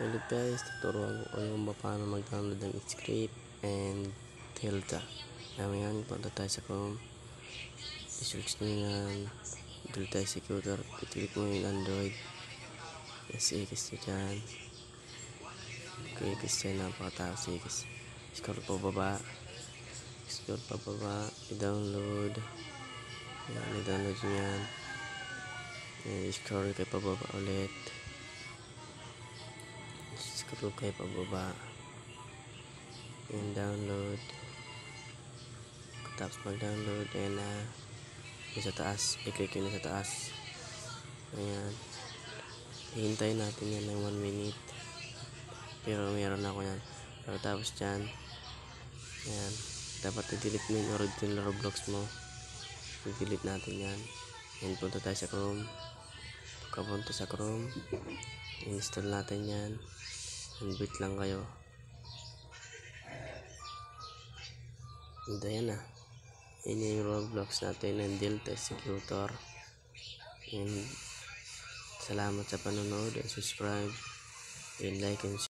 Hello guys, tuturuan ko kayo kung paano mag-download ng script and Delta. Ngayon, punta tayo sa Chrome. I-search nyo yan, Delta Executor. I-click mo yung Android. X nyo dyan. X dyan, napakataas X. Scroll pababa. I-download. Yan, i-download nyo yan. I-scroll kayo pababa ulit. Scroll kayo pababa. Yung download. Tapos mag-download. Ayan na. Yung sa taas. I-click yun sa taas. Ayan. Hihintayin natin yan ng 1 minute. Pero meron na ako yan. Pero tapos dyan. Ayan. Dapat i-delete mo yung original Roblox mo. I-delete natin yan. Ayan, punta tayo sa Chrome. Pagkapunta sa Chrome, install natin yan. And wait lang kayo. And ayan na. Yan yung Roblox natin ng Delta Executor. And salamat sa panonood and subscribe and like and share.